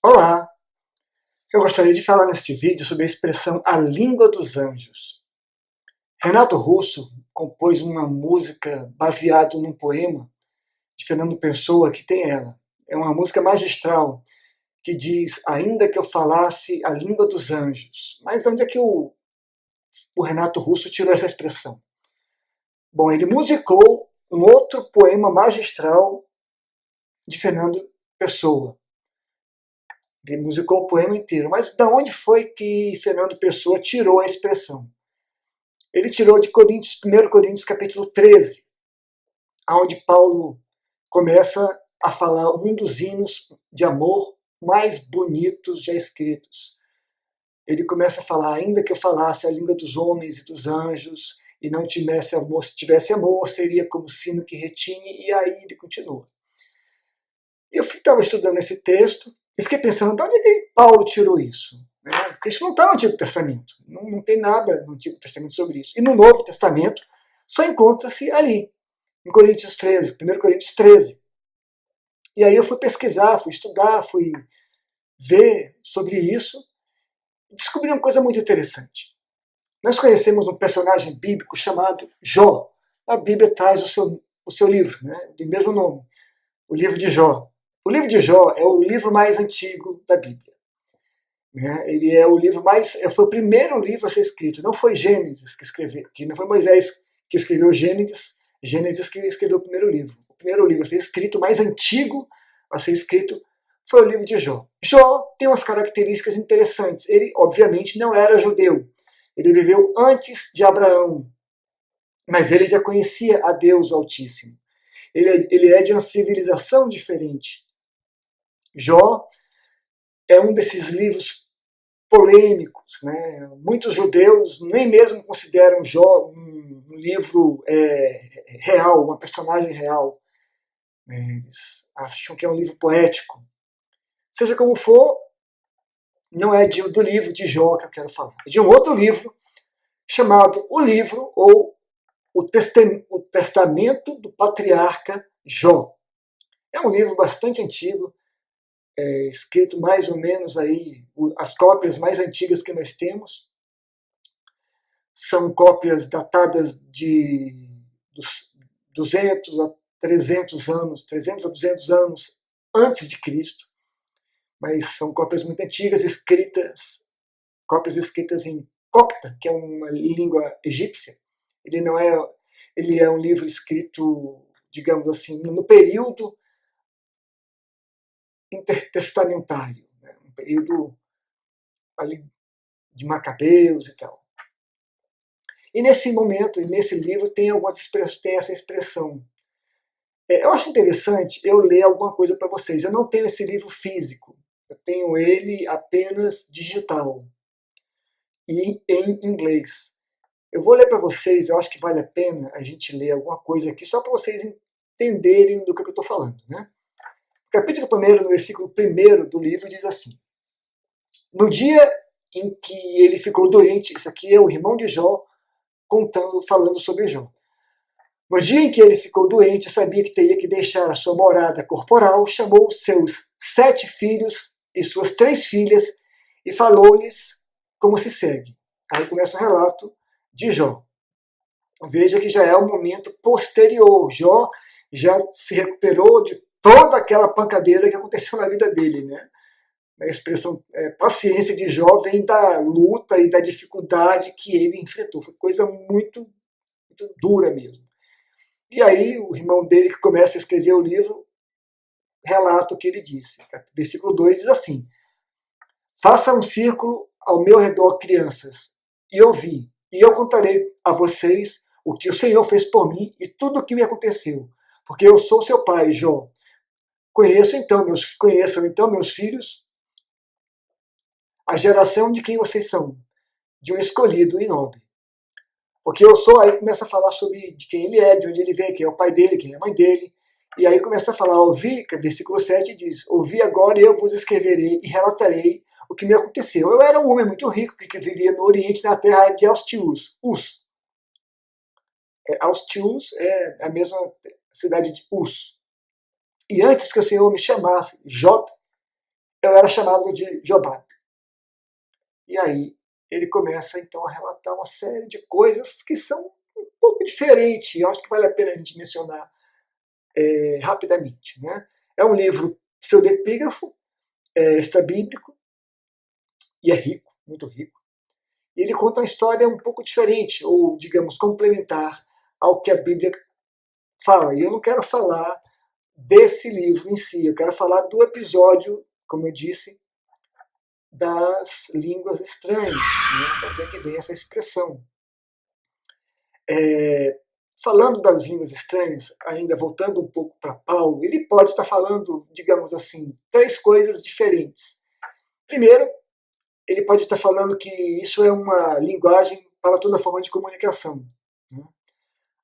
Olá! Eu gostaria de falar neste vídeo sobre a expressão "a língua dos anjos". Renato Russo compôs uma música baseada num poema de Fernando Pessoa que tem ela. É uma música magistral que diz: ainda que eu falasse a língua dos anjos. Mas onde é que o Renato Russo tirou essa expressão? Bom, ele musicou um outro poema magistral de Fernando Pessoa. Ele musicou o poema inteiro. Mas de onde foi que Fernando Pessoa tirou a expressão? Ele tirou de Coríntios, 1 Coríntios capítulo 13, onde Paulo começa a falar um dos hinos de amor mais bonitos já escritos. Ele começa a falar: ainda que eu falasse a língua dos homens e dos anjos e não tivesse amor, se tivesse amor, seria como sino que retine, e aí ele continua. Eu estava estudando esse texto e fiquei pensando: de onde é que Paulo tirou isso? Porque isso não está no Antigo Testamento. Não tem nada no Antigo Testamento sobre isso. E no Novo Testamento só encontra-se ali, em Coríntios 13, 1 Coríntios 13. E aí eu fui pesquisar, fui estudar, fui ver sobre isso e descobri uma coisa muito interessante. Nós conhecemos um personagem bíblico chamado Jó. A Bíblia traz o seu livro, né, do mesmo nome, o livro de Jó. O livro de Jó é o livro mais antigo da Bíblia. Ele é o livro mais. Foi o primeiro livro a ser escrito. Não foi Gênesis que escreveu, que não foi Moisés que escreveu Gênesis que escreveu o primeiro livro. O primeiro livro a ser escrito, mais antigo a ser escrito, foi o livro de Jó. Jó tem umas características interessantes. Ele, obviamente, não era judeu. Ele viveu antes de Abraão, mas ele já conhecia a Deus Altíssimo. Ele é de uma civilização diferente. Jó é um desses livros polêmicos, né? Muitos judeus nem mesmo consideram Jó um livro real, uma personagem real. Eles acham que é um livro poético. Seja como for, não é do livro de Jó que eu quero falar. É de um outro livro chamado O Livro ou o Testamento do Patriarca Jó. É um livro bastante antigo, escrito mais ou menos aí, as cópias mais antigas que nós temos são cópias datadas de 200 a 300 anos, 300 a 200 anos antes de Cristo, mas são cópias muito antigas, cópias escritas em copta, que é uma língua egípcia. Ele é um livro escrito, digamos assim, no período intertestamentário, né? Um período ali de Macabeus e tal. E nesse momento, e nesse livro, tem essa expressão. Eu acho interessante eu ler alguma coisa para vocês. Eu não tenho esse livro físico, eu tenho ele apenas digital e em inglês. Eu vou ler para vocês, eu acho que vale a pena a gente ler alguma coisa aqui, só para vocês entenderem do que eu estou falando. Né? O capítulo 1, no versículo 1 do livro, diz assim: no dia em que ele ficou doente, isso aqui é o irmão de Jó falando sobre Jó. No dia em que ele ficou doente, sabia que teria que deixar a sua morada corporal, chamou seus 7 filhos e suas 3 filhas e falou-lhes como se segue. Aí começa o relato de Jó. Veja que já é o momento posterior. Jó já se recuperou de toda aquela pancadeira que aconteceu na vida dele, né? A expressão paciência de Jó vem da luta e da dificuldade que ele enfrentou. Foi coisa muito, muito dura mesmo. E aí o irmão dele, que começa a escrever o livro, relata o que ele disse. Versículo 2 diz assim: faça um círculo ao meu redor, crianças, e ouvi, e eu contarei a vocês o que o Senhor fez por mim e tudo o que me aconteceu, porque eu sou seu pai, Jó. Conheçam então, meus filhos, a geração de quem vocês são, de um escolhido e nobre. Porque eu sou, aí começa a falar sobre de quem ele é, de onde ele vem, quem é o pai dele, quem é a mãe dele. E aí começa a falar, ouvi, versículo 7 diz: ouvi agora e eu vos escreverei e relatarei o que me aconteceu. Eu era um homem muito rico que vivia no Oriente, na terra de Austius. Austius é a mesma cidade de Us. E antes que o Senhor me chamasse Job, eu era chamado de Jobab. E aí ele começa então a relatar uma série de coisas que são um pouco diferentes. Eu acho que vale a pena a gente mencionar rapidamente. Né? É um livro pseudepígrafo, extrabíblico, e é rico, muito rico. E ele conta uma história um pouco diferente, ou digamos, complementar ao que a Bíblia fala. E eu não quero falar desse livro em si, eu quero falar do episódio, como eu disse, das línguas estranhas, né? Onde é que vem essa expressão. Falando das línguas estranhas, ainda voltando um pouco para Paulo, ele pode estar falando, digamos assim, três coisas diferentes. Primeiro, ele pode estar falando que isso é uma linguagem para toda forma de comunicação. Né?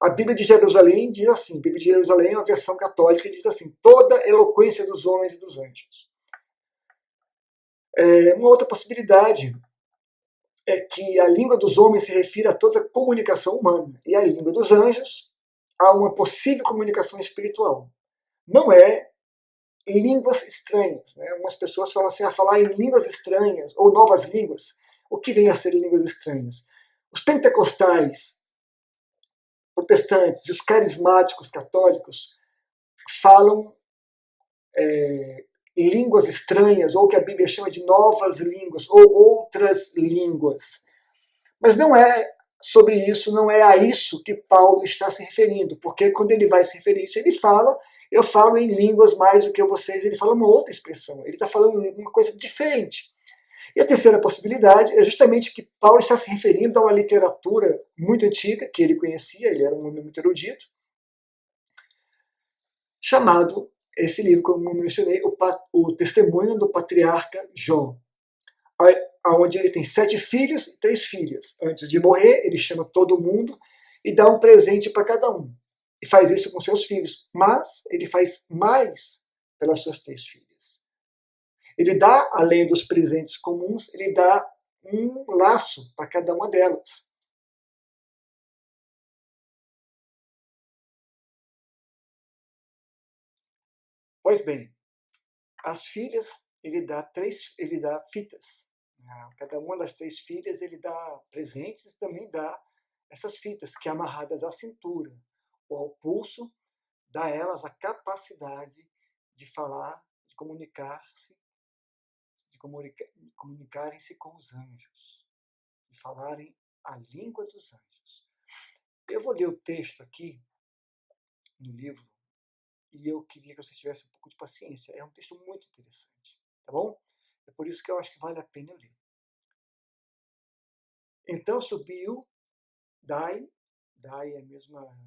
A Bíblia de Jerusalém diz assim, a Bíblia de Jerusalém é uma versão católica, diz assim, toda eloquência dos homens e dos anjos. Uma outra possibilidade é que a língua dos homens se refira a toda comunicação humana, e a língua dos anjos a uma possível comunicação espiritual. Não é línguas estranhas. Né? Algumas pessoas falam assim, falar em línguas estranhas, ou novas línguas. O que vem a ser línguas estranhas? Os pentecostais, protestantes e os carismáticos católicos falam línguas estranhas, ou que a Bíblia chama de novas línguas, ou outras línguas. Mas não é sobre isso, não é a isso que Paulo está se referindo, porque quando ele vai se referir a isso, ele fala, eu falo em línguas mais do que vocês, ele fala uma outra expressão, ele está falando uma coisa diferente. E a terceira possibilidade é justamente que Paulo está se referindo a uma literatura muito antiga, que ele conhecia, ele era um homem muito erudito, chamado, esse livro, como eu mencionei, o Testemunho do Patriarca Jó, onde ele tem 7 filhos e 3 filhas. Antes de morrer, ele chama todo mundo e dá um presente para cada um. E faz isso com seus filhos. Mas ele faz mais pelas suas 3 filhas. Ele dá, além dos presentes comuns, ele dá um laço para cada uma delas. Pois bem, as filhas, ele dá fitas. Cada uma das 3 filhas ele dá presentes e também dá essas fitas que amarradas à cintura ou ao pulso, dá a elas a capacidade de falar, de comunicar-se, de comunicarem-se com os anjos, de falarem a língua dos anjos. Eu vou ler o texto aqui no livro e eu queria que vocês tivessem um pouco de paciência. É um texto muito interessante, tá bom? É por isso que eu acho que vale a pena eu ler. Então subiu Dai é a mesma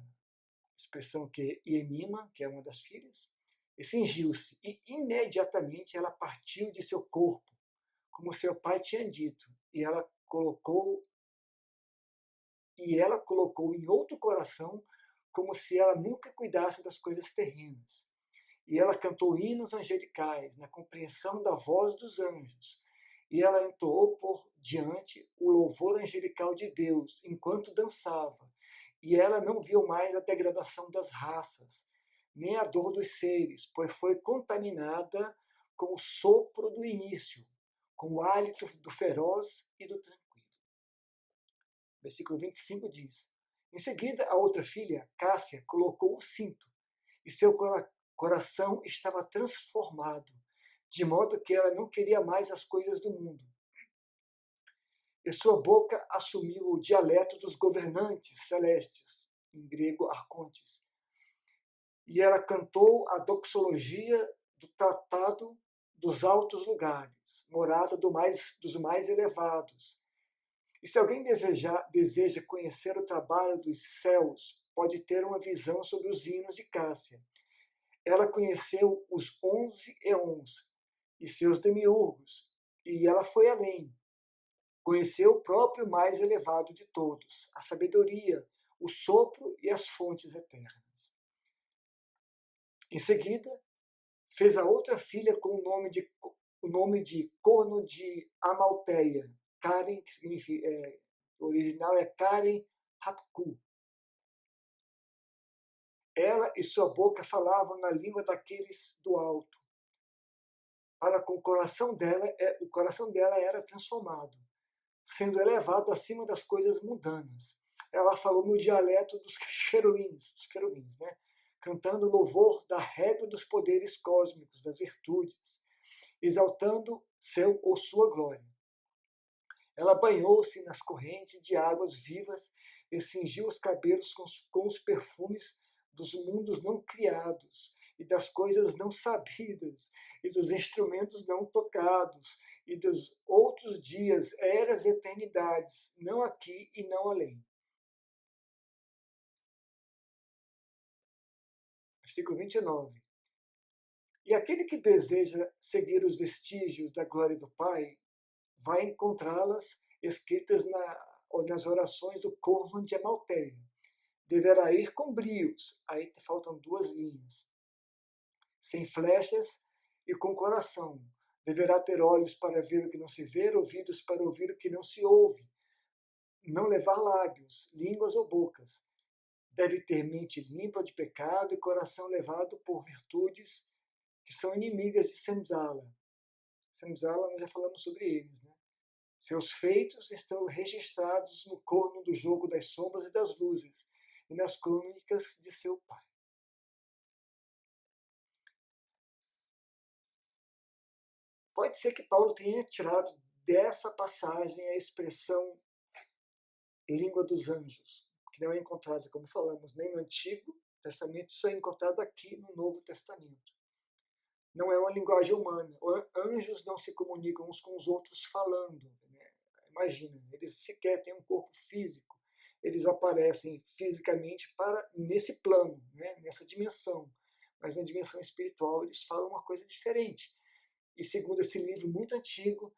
expressão que Iemima, que é uma das filhas, e cingiu-se, e imediatamente ela partiu de seu corpo, como seu pai tinha dito, e ela colocou em outro coração, como se ela nunca cuidasse das coisas terrenas. E ela cantou hinos angelicais, na compreensão da voz dos anjos. E ela entoou por diante o louvor angelical de Deus, enquanto dançava. E ela não viu mais a degradação das raças, nem a dor dos seres, pois foi contaminada com o sopro do início, com o hálito do feroz e do tranquilo. Versículo 25 diz: Em seguida, a outra filha, Cássia, colocou o cinto, e seu coração estava transformado, de modo que ela não queria mais as coisas do mundo. E sua boca assumiu o dialeto dos governantes celestes, em grego arcontes. E ela cantou a doxologia do tratado dos altos lugares, morada dos mais elevados. E se alguém deseja conhecer o trabalho dos céus, pode ter uma visão sobre os hinos de Cássia. Ela conheceu os 11 eons e seus demiurgos, e ela foi além. Conheceu o próprio mais elevado de todos, a sabedoria, o sopro e as fontes eternas. Em seguida, fez a outra filha com o nome de Corno de Amalteia, Karen, que significa, o original é Karen Hapku. Ela e sua boca falavam na língua daqueles do alto. para com o coração dela era transformado, sendo elevado acima das coisas mundanas. Ela falou no dialeto dos querubins, né? Cantando louvor da régua dos poderes cósmicos, das virtudes, exaltando seu ou sua glória. Ela banhou-se nas correntes de águas vivas e cingiu os cabelos com os perfumes dos mundos não criados, e das coisas não sabidas, e dos instrumentos não tocados, e dos outros dias, eras e eternidades, não aqui e não além. Versículo 29. E aquele que deseja seguir os vestígios da glória do Pai, vai encontrá-las escritas nas orações do corno de Amalteia. Deverá ir com brios, aí faltam 2 linhas, sem flechas e com coração. Deverá ter olhos para ver o que não se vê, ouvidos para ouvir o que não se ouve. Não levar lábios, línguas ou bocas. Deve ter mente limpa de pecado e coração levado por virtudes que são inimigas de Senzala. Senzala, nós já falamos sobre eles, né? Seus feitos estão registrados no corno do jogo das sombras e das luzes, e nas crônicas de seu pai. Pode ser que Paulo tenha tirado dessa passagem a expressão língua dos anjos, que não é encontrada, como falamos, nem no Antigo Testamento, isso é encontrado aqui no Novo Testamento. Não é uma linguagem humana. Anjos não se comunicam uns com os outros falando. Né? Imagina, eles sequer têm um corpo físico. Eles aparecem fisicamente nesse plano, né? Nessa dimensão. Mas na dimensão espiritual eles falam uma coisa diferente. E segundo esse livro muito antigo,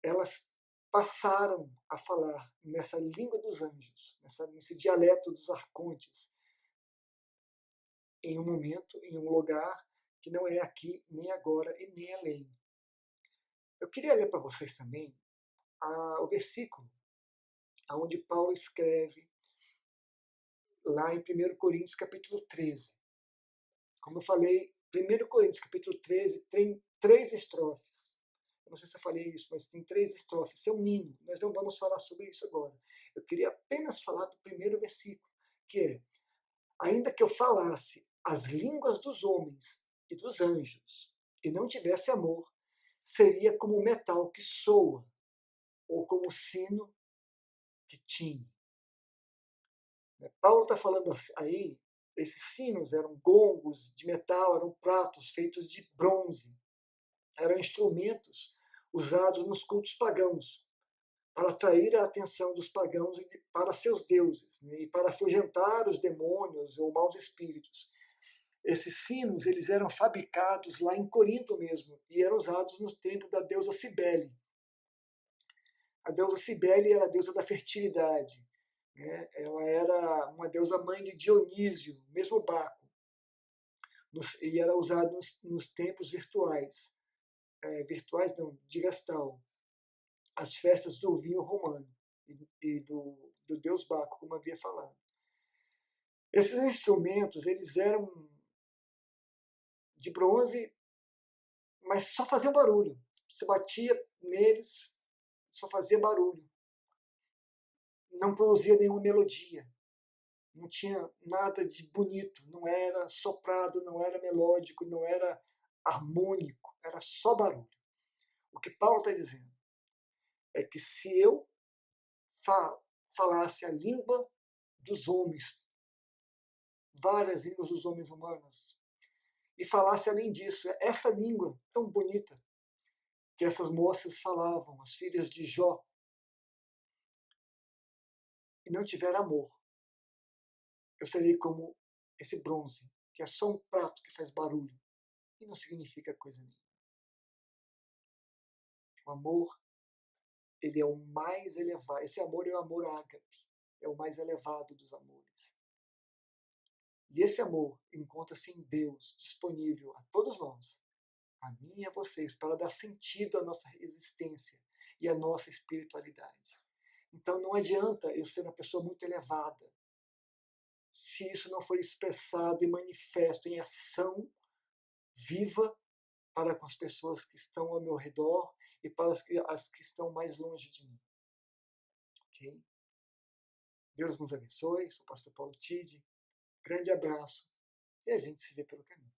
elas passaram a falar nessa língua dos anjos, nesse dialeto dos arcontes, em um momento, em um lugar que não é aqui, nem agora e nem além. Eu queria ler para vocês também o versículo onde Paulo escreve lá em 1 Coríntios capítulo 13. Como eu falei, 1 Coríntios capítulo 13 tem 3 estrofes. Eu não sei se eu falei isso, mas tem 3 estrofes. Isso é um hino. Nós não vamos falar sobre isso agora. Eu queria apenas falar do primeiro versículo, que é: ainda que eu falasse as línguas dos homens e dos anjos e não tivesse amor, seria como metal que soa, ou como sino que tine. Paulo está falando aí, esses sinos eram gongos de metal, eram pratos feitos de bronze, eram instrumentos usados nos cultos pagãos, para atrair a atenção dos pagãos para seus deuses, né, e para afugentar os demônios ou maus espíritos. Esses sinos eles eram fabricados lá em Corinto mesmo e eram usados no templo da deusa Cibele. A deusa Cibele era a deusa da fertilidade. Né? Ela era uma deusa mãe de Dionísio, mesmo Baco, e era usado nos templos virtuais. Virtuais não, de Vestal. As festas do vinho romano e do deus Baco, como havia falado. Esses instrumentos eles eram de bronze, mas só faziam barulho. Você batia neles, só fazia barulho. Não produzia nenhuma melodia. Não tinha nada de bonito. Não era soprado, não era melódico, não era harmônico. Era só barulho. O que Paulo está dizendo é que se eu falasse a língua dos homens, várias línguas dos homens humanos, e falasse além disso, essa língua tão bonita que essas moças falavam, as filhas de Jó, e não tiver amor, eu serei como esse bronze, que é só um prato que faz barulho e não significa coisa nenhuma. O amor, ele é o mais elevado. Esse amor é o amor ágape, é o mais elevado dos amores. E esse amor encontra-se em Deus, disponível a todos nós, a mim e a vocês, para dar sentido à nossa existência e à nossa espiritualidade. Então não adianta eu ser uma pessoa muito elevada, se isso não for expressado e manifesto em ação viva para com as pessoas que estão ao meu redor e para as que estão mais longe de mim. Ok? Deus nos abençoe. Sou o pastor Paulo Tide. Grande abraço e a gente se vê pelo caminho.